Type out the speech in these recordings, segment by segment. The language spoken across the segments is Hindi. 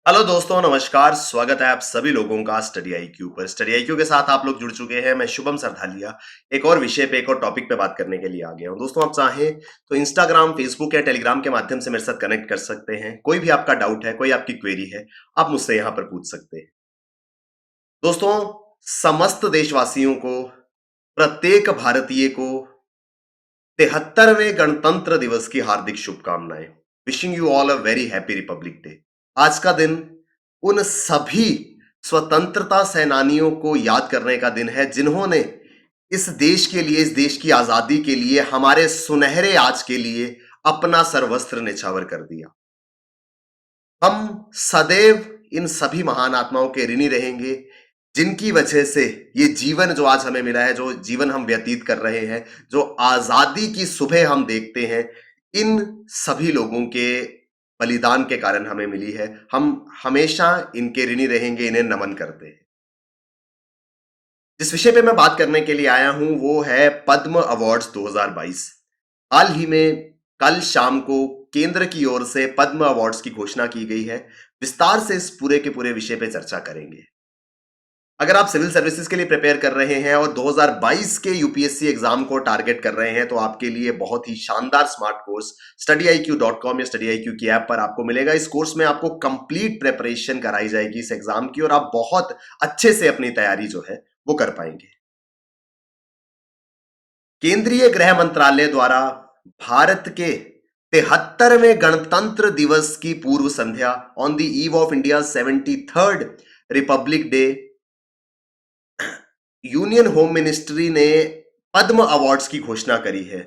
हेलो दोस्तों, नमस्कार। स्वागत है आप सभी लोगों का स्टडी आईक्यू पर। स्टडी आईक्यू के साथ आप लोग जुड़ चुके हैं। मैं शुभम सरधालिया एक और विषय पे, एक और टॉपिक पे बात करने के लिए आ गया हूं। दोस्तों, आप चाहें तो इंस्टाग्राम, फेसबुक या टेलीग्राम के माध्यम से मेरे साथ कनेक्ट कर सकते हैं। कोई भी आपका डाउट है, कोई आपकी क्वेरी है, आप मुझसे यहाँ पर पूछ सकते हैं। दोस्तों, समस्त देशवासियों को, प्रत्येक भारतीय को 73वें गणतंत्र दिवस की हार्दिक शुभकामनाएं। Wishing you all a very happy Republic day. आज का दिन उन सभी स्वतंत्रता सेनानियों को याद करने का दिन है जिन्होंने इस देश के लिए, इस देश की आजादी के लिए, हमारे सुनहरे आज के लिए अपना सर्वस्त्र निछावर कर दिया। हम सदैव इन सभी महान आत्माओं के ऋणी रहेंगे जिनकी वजह से ये जीवन जो आज हमें मिला है, जो जीवन हम व्यतीत कर रहे हैं, जो आजादी की सुबह हम देखते हैं, इन सभी लोगों के बलिदान के कारण हमें मिली है। हम हमेशा इनके ऋणी रहेंगे, इन्हें नमन करते हैं। जिस विषय पे मैं बात करने के लिए आया हूं वो है पद्म अवार्ड्स 2022। हाल ही में कल शाम को केंद्र की ओर से पद्म अवार्ड्स की घोषणा की गई है। विस्तार से इस पूरे के पूरे विषय पे चर्चा करेंगे। अगर आप सिविल सर्विसेज के लिए प्रिपेयर कर रहे हैं और 2022 के यूपीएससी एग्जाम को टारगेट कर रहे हैं तो आपके लिए बहुत ही शानदार स्मार्ट कोर्स studiiq.com या studiiq की ऐप पर आपको मिलेगा। इस कोर्स में आपको कंप्लीट प्रिपरेशन कराई जाएगी इस एग्जाम की और आप बहुत अच्छे से अपनी तैयारी जो है वो कर पाएंगे। केंद्रीय गृह मंत्रालय द्वारा भारत के 73वें गणतंत्र दिवस की पूर्व संध्या on the eve of India 73rd republic day, union home ministry ने पद्म अवार्ड्स की घोषणा करी है।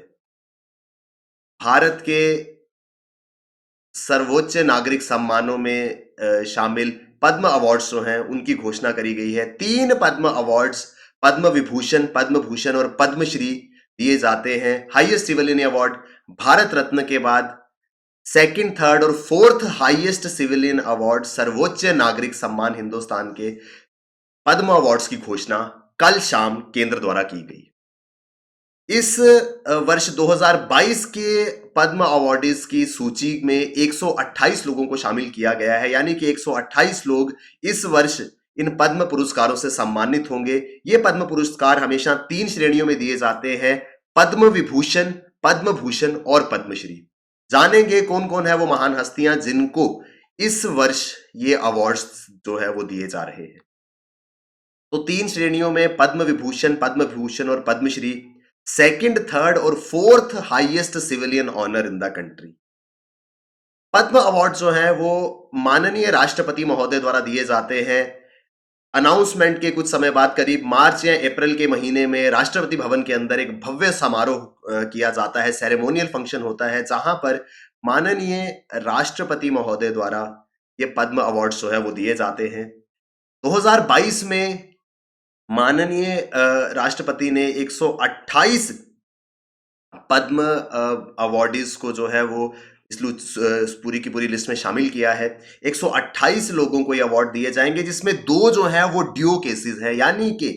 भारत के सर्वोच्च नागरिक सम्मानों में शामिल पद्म अवार्ड्स जो हैं उनकी घोषणा करी गई है। 3 पद्म अवार्ड्स, पद्म विभूषण, पद्म भूषण और पद्मश्री दिए जाते हैं। Highest civilian award Bharat Ratna के बाद सेकंड, थर्ड और फोर्थ हाईएस्ट सिविलियन अवार्ड, सर्वोच्च नागरिक सम्मान हिंदुस्तान के पद्म अवार्ड्स की घोषणा कल शाम केंद्र द्वारा की गई। इस वर्ष 2022 के पद्म अवार्डीज की सूची में 128 लोगों को शामिल किया गया है, यानी कि 128 लोग इस वर्ष इन पद्म पुरस्कारों से सम्मानित होंगे। ये पद्म पुरस्कार हमेशा 3 श्रेणियों में दिए जाते हैं: पद्म विभूषण, पद्म भूषण और पद्मश्री। जानेंगे कौन कौन है वो महान हस्तियां जिनको इस वर्ष ये अवार्ड्स जो है वो दिए जा रहे हैं। तो 3 श्रेणियों में पद्म विभूषण, पद्म भूषण और पद्मश्री सेकंड, थर्ड और fourth highest civilian honour in the country. Padma award जो है वो माननीय राष्ट्रपति महोदय द्वारा दिए जाते हैं। अनाउंसमेंट के कुछ समय बाद, करीब मार्च या अप्रैल के महीने में, राष्ट्रपति भवन के अंदर एक भव्य समारोह किया जाता है, सेरेमोनियल फंक्शन होता है जहां पर माननीय राष्ट्रपति महोदय द्वारा ये पद्म अवार्ड जो है वो दिए जाते हैं। 2022 में माननीय राष्ट्रपति ने 128 पद्म अवार्डीज को जो है वो इस पूरी की पूरी लिस्ट में शामिल किया है। 128 लोगों को ये अवार्ड दिए जाएंगे जिसमें 2 जो है वो ड्यू केसेस है, यानी कि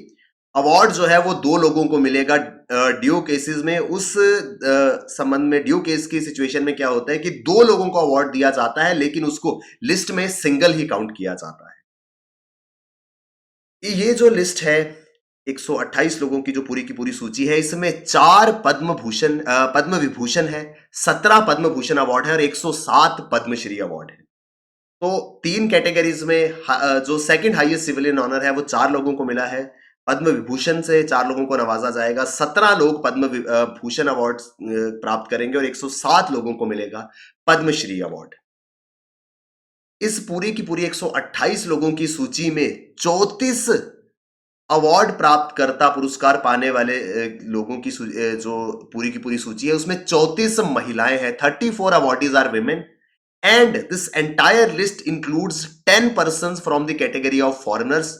अवार्ड जो है वो 2 लोगों को मिलेगा ड्यू केसेस में। उस संबंध में ड्यू केस की सिचुएशन में क्या होता है कि 2 लोगों को अवार्ड दिया जाता है लेकिन उसको लिस्ट में सिंगल ही काउंट किया जाता है। ये जो लिस्ट है 128 लोगों की, जो पूरी की पूरी सूची है, इसमें 4 पद्म विभूषण है, 17 पद्म भूषण अवार्ड है और 107 पद्मश्री अवार्ड है। तो 3 कैटेगरीज में जो सेकंड हाईएस्ट सिविलियन ऑनर है वो 4 लोगों को मिला है। पद्म विभूषण से 4 लोगों को नवाजा जाएगा, 17 लोग पद्म भूषण अवार्ड प्राप्त करेंगे और 107 लोगों को मिलेगा पद्मश्री अवार्ड। इस पूरी की पूरी 128 लोगों की सूची में 34 अवार्ड प्राप्त करता, पुरस्कार पाने वाले लोगों की जो पूरी की पूरी सूची है उसमें 34 महिलाएं हैं। 34 awardees are women and this entire list includes 10 persons from the category of foreigners,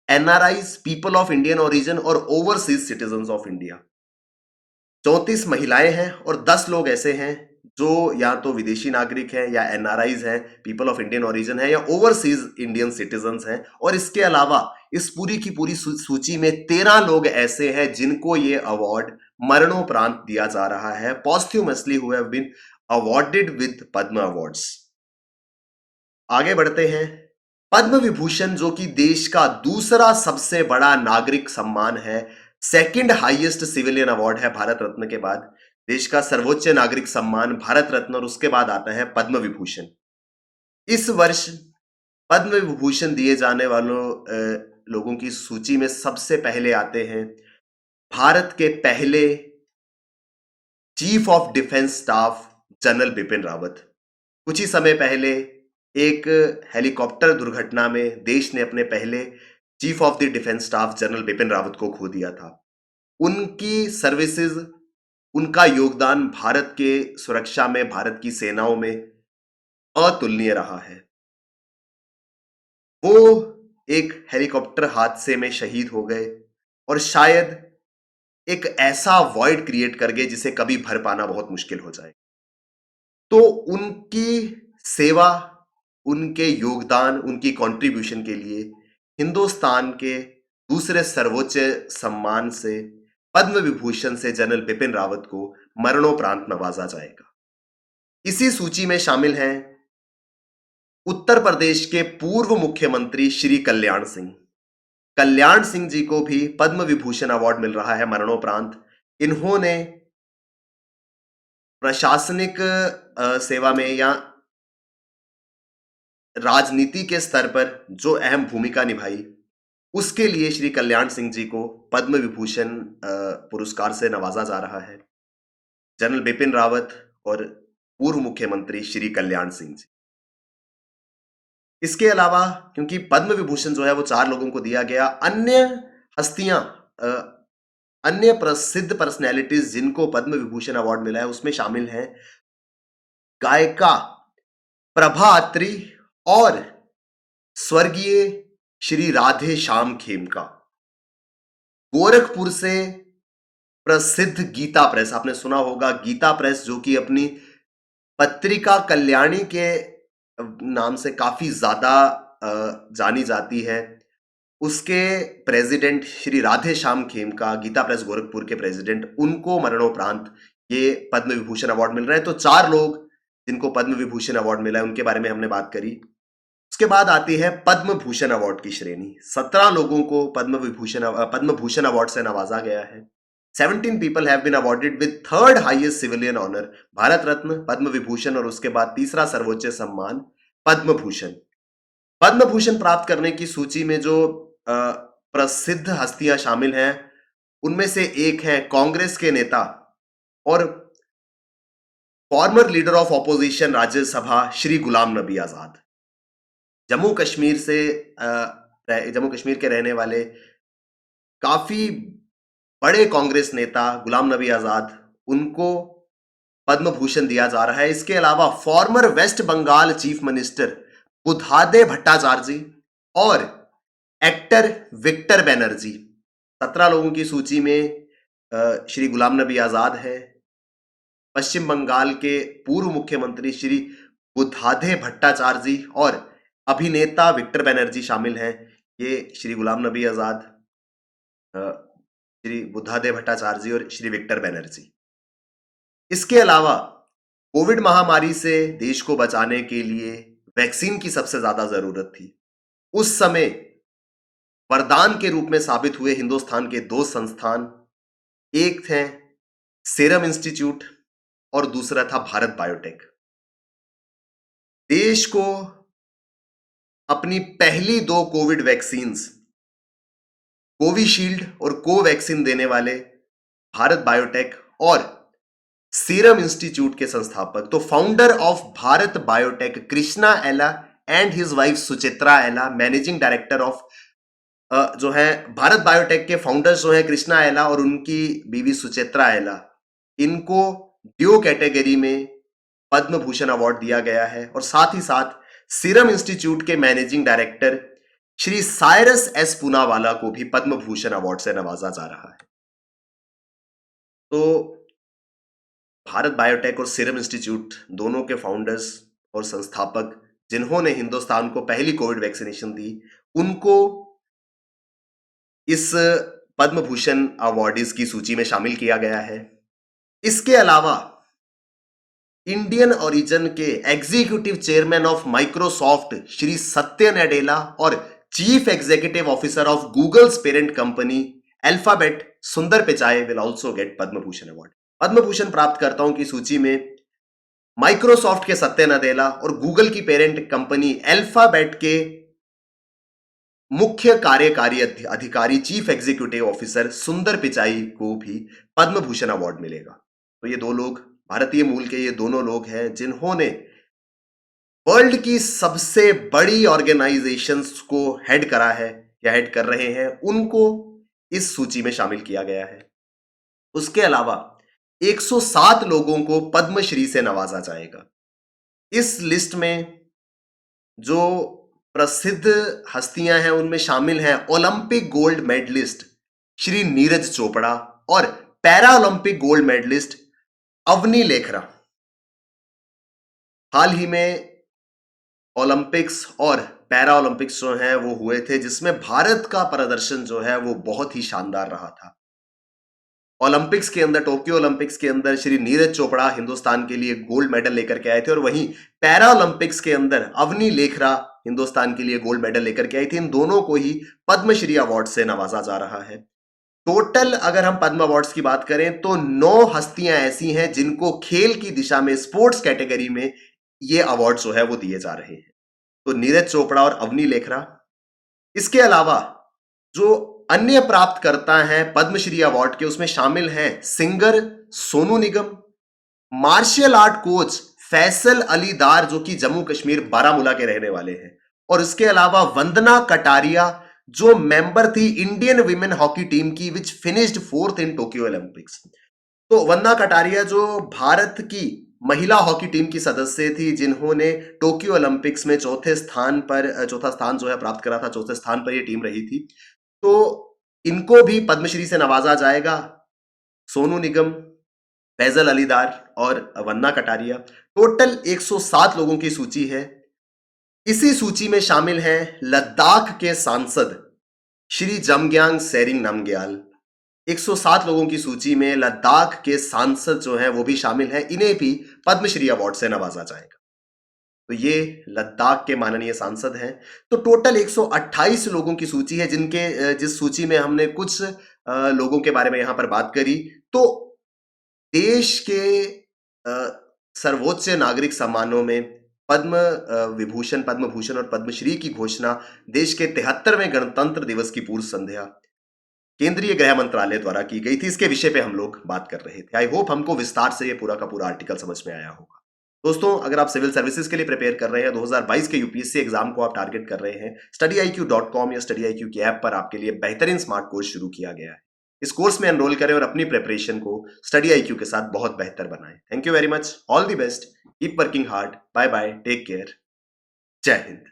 NRIs, people of Indian origin और ओवरसीज सिटीजन ऑफ इंडिया। 34 महिलाएं हैं और 10 लोग ऐसे हैं जो या तो विदेशी नागरिक हैं या एनआरआईज हैं, पीपल ऑफ इंडियन ओरिजिन है या ओवरसीज इंडियन सिटीजन्स हैं। और इसके अलावा इस पूरी की पूरी सूची में 13 लोग ऐसे हैं जिनको ये अवार्ड मरणोपरांत दिया जा रहा है, posthumously who have been awarded with Padma awards. आगे बढ़ते हैं। पद्म विभूषण जो कि देश का दूसरा सबसे बड़ा नागरिक सम्मान है, सेकंड हाईएस्ट सिविलियन अवार्ड है भारत रत्न के बाद। देश का सर्वोच्च नागरिक सम्मान भारत रत्न और उसके बाद आता है पद्म विभूषण। इस वर्ष पद्म विभूषण दिए जाने वालों लोगों की सूची में सबसे पहले आते हैं भारत के पहले chief of defence staff general Bipin Rawat. कुछ ही समय पहले एक हेलीकॉप्टर दुर्घटना में देश ने अपने पहले chief of the defence staff general Bipin Rawat को खो दिया था। उनकी सर्विसेज, उनका योगदान भारत के सुरक्षा में, भारत की सेनाओं में अतुलनीय रहा है। वो एक हेलीकॉप्टर हादसे में शहीद हो गए और शायद एक ऐसा वॉइड क्रिएट कर गए जिसे कभी भर पाना बहुत मुश्किल हो जाए। तो उनकी सेवा, उनके योगदान, उनकी कंट्रीब्यूशन के लिए हिंदुस्तान के दूसरे सर्वोच्च सम्मान से पद्म विभूषण से जनरल बिपिन रावत को मरणोपरांत नवाजा जाएगा। इसी सूची में शामिल हैं उत्तर प्रदेश के पूर्व मुख्यमंत्री श्री कल्याण सिंह। कल्याण सिंह जी को भी पद्म विभूषण अवार्ड मिल रहा है मरणोपरांत। इन्होंने प्रशासनिक सेवा में या राजनीति के स्तर पर जो अहम भूमिका निभाई, उसके लिए श्री कल्याण सिंह जी को पद्म विभूषण पुरस्कार से नवाजा जा रहा है। जनरल बिपिन रावत और पूर्व मुख्यमंत्री श्री कल्याण सिंह जी। इसके अलावा क्योंकि पद्म विभूषण जो है वो 4 लोगों को दिया गया, अन्य हस्तियां, अन्य प्रसिद्ध पर्सनैलिटीज जिनको पद्म विभूषण अवार्ड मिला है उसमें शामिल हैं गायिका प्रभा अत्री और स्वर्गीय श्री राधे श्याम खेमका। गोरखपुर से प्रसिद्ध गीता प्रेस, आपने सुना होगा गीता प्रेस, जो कि अपनी पत्रिका कल्याणी के नाम से काफी ज्यादा जानी जाती है, उसके प्रेसिडेंट श्री राधे श्याम खेमका, गीता प्रेस गोरखपुर के प्रेसिडेंट, उनको मरणोपरांत ये पद्म विभूषण अवार्ड मिल रहा है। तो 4 लोग जिनको पद्म विभूषण अवार्ड मिला है उनके बारे में हमने बात करी। उसके बाद आती है पद्म भूषण अवार्ड की श्रेणी। 17 लोगों को पद्म भूषण अवार्ड से नवाजा गया है। 17 people have been awarded with third highest civilian honor, Bharat Ratna, Padma Vibhushan और उसके बाद तीसरा सर्वोच्च सम्मान पद्म भूषण। पद्म भूषण प्राप्त करने की सूची में जो प्रसिद्ध हस्तियां शामिल हैं उनमें से एक है कांग्रेस के नेता और former leader of opposition Rajya Sabha Shri Ghulam Nabi Azad. Jammu Kashmir के रहने वाले काफी बड़े कांग्रेस नेता गुलाम नबी आजाद, उनको पद्म भूषण दिया जा रहा है। इसके अलावा former west Bengal chief minister Buddhadeb Bhattacharya ji और एक्टर विक्टर बनर्जी। 17 लोगों की सूची में श्री गुलाम नबी आजाद है। पश्चिम बंगाल के पूर्व मुख्यमंत्री श्री बुद्धादेव भट्टाचार्य जी और अभिनेता विक्टर बनर्जी शामिल हैं। ये श्री गुलाम नबी आजाद, श्री बुद्धादेव भट्टाचार्य जी और श्री विक्टर बनर्जी। इसके अलावा कोविड महामारी से देश को बचाने के लिए वैक्सीन की सबसे ज्यादा जरूरत थी। उस समय वरदान के रूप में साबित हुए हिंदुस्तान के 2 संस्थान, एक थे सीरम इंस्टीट्यूट और दूसरा था भारत बायोटेक। देश को अपनी पहली 2 कोविड वैक्सीन्स कोविशील्ड और कोवैक्सीन देने वाले भारत बायोटेक और सीरम इंस्टीट्यूट के संस्थापक, तो founder of Bharat biotech Krishna एला एंड हिज वाइफ सुचित्रा एला, मैनेजिंग डायरेक्टर ऑफ जो है भारत बायोटेक के फाउंडर्स जो है कृष्णा एला और उनकी बीवी सुचित्रा एला, इनको ड्यू कैटेगरी में पद्म भूषण अवार्ड दिया गया है। और साथ ही साथ सीरम इंस्टीट्यूट के managing director Shri Cyrus S Poonawalla को भी पद्म भूषण अवार्ड से नवाजा जा रहा है। तो भारत बायोटेक और सीरम इंस्टीट्यूट दोनों के फाउंडर्स और संस्थापक जिन्होंने हिंदुस्तान को पहली कोविड वैक्सीनेशन दी, उनको इस पद्म भूषण अवार्डीज की सूची में शामिल किया गया है। इसके अलावा इंडियन ओरिजिन के executive chairman of Microsoft Shri Satya Nadella और chief executive officer of Google's parent company Alphabet Sundar Pichai will also get Padma Bhushan award. Padma Bhushan प्राप्तकर्ताओं की सूची में माइक्रोसॉफ्ट के सत्य नडेला और गूगल की पेरेंट कंपनी अल्फाबेट के मुख्य कार्यकारी अधिकारी चीफ एग्जीक्यूटिव ऑफिसर सुंदर पिचाई को भी पद्म भूषण अवार्ड मिलेगा। तो ये दो लोग भारतीय मूल के ये दोनों लोग हैं जिन्होंने वर्ल्ड की सबसे बड़ी ऑर्गेनाइजेशंस को हेड करा है या हेड कर रहे हैं, उनको इस सूची में शामिल किया गया है। उसके अलावा 107 लोगों को पद्मश्री से नवाजा जाएगा। इस लिस्ट में जो प्रसिद्ध हस्तियां हैं उनमें शामिल हैं Olympic gold medallist Shri Neeraj Chopra और para Olympic gold medallist Avani Lekhara. हाल ही में ओलंपिक्स और पैरा ओलंपिक्स जो हैं वो हुए थे, जिसमें भारत का प्रदर्शन जो है वो बहुत ही शानदार रहा था। ओलंपिक्स के अंदर, टोक्यो ओलंपिक्स के अंदर श्री नीरज चोपड़ा हिंदुस्तान के लिए गोल्ड मेडल लेकर के आए थे और वहीं पैरा ओलंपिक्स के अंदर अवनी लेखरा हिंदुस्तान के लिए गोल्ड मेडल लेकर के आई थी। इन दोनों को ही पद्मश्री अवार्ड से नवाजा जा रहा है। टोटल अगर हम पद्म अवार्ड्स की बात करें तो 9 हस्तियां ऐसी हैं जिनको खेल की दिशा में, स्पोर्ट्स कैटेगरी में ये अवार्ड जो है वो दिए जा रहे हैं। तो नीरज चोपड़ा और अवनी लेखरा। इसके अलावा जो अन्य प्राप्तकर्ता हैं पद्मश्री अवार्ड के, उसमें शामिल हैं singer Sonu Nigam, martial art coach Faisal Ali Dar जो कि जम्मू कश्मीर बारामूला के रहने वाले हैं, और इसके अलावा वंदना कटारिया जो मेंबर थी इंडियन विमेन हॉकी टीम की which finished 4th in Tokyo Olympics. तो वंदना कटारिया जो भारत की महिला हॉकी टीम की सदस्य थी जिन्होंने टोक्यो ओलंपिक्स में चौथा स्थान जो है प्राप्त करा था, चौथे स्थान पर यह टीम रही थी। तो इनको भी पद्मश्री से नवाजा जाएगा। सोनू निगम, फैजल अलीदार और वन्ना कटारिया। टोटल 107 लोगों की सूची है। इसी सूची में शामिल हैं लद्दाख के सांसद श्री जमग्यांग सेरिंग नामग्याल। 107 लोगों की सूची में लद्दाख के सांसद जो हैं वो भी शामिल हैं। इन्हें भी पद्मश्री अवार्ड से नवाजा जाएगा। तो ये लद्दाख के माननीय सांसद हैं। तो टोटल 128 लोगों की सूची है जिस सूची में हमने कुछ लोगों के बारे में यहां पर बात करी। तो देश के सर्वोच्च नागरिक सम्मानों में पद्म विभूषण, पद्म भूषण और पद्मश्री की घोषणा देश के 73वें गणतंत्र दिवस की पूर्व संध्या केंद्रीय गृह मंत्रालय द्वारा की गई थी। इसके विषय पे हम लोग बात कर रहे थे। आई होप हमको विस्तार से ये पूरा का पूरा आर्टिकल समझ में आया होगा। दोस्तों, अगर आप सिविल सर्विसेज के लिए प्रिपेयर कर रहे हैं, 2022 के यूपीएससी एग्जाम को आप टारगेट कर रहे हैं, studiiq.com या studiiq की ऐप पर आपके लिए बेहतरीन स्मार्ट कोर्स शुरू किया गया है। इस कोर्स में एनरोल करें और अपनी प्रिपरेशन को StudyIQ के साथ बहुत बेहतर बनाएं। Thank you very much, all the best, keep working hard, bye bye, take care, जय हिंद।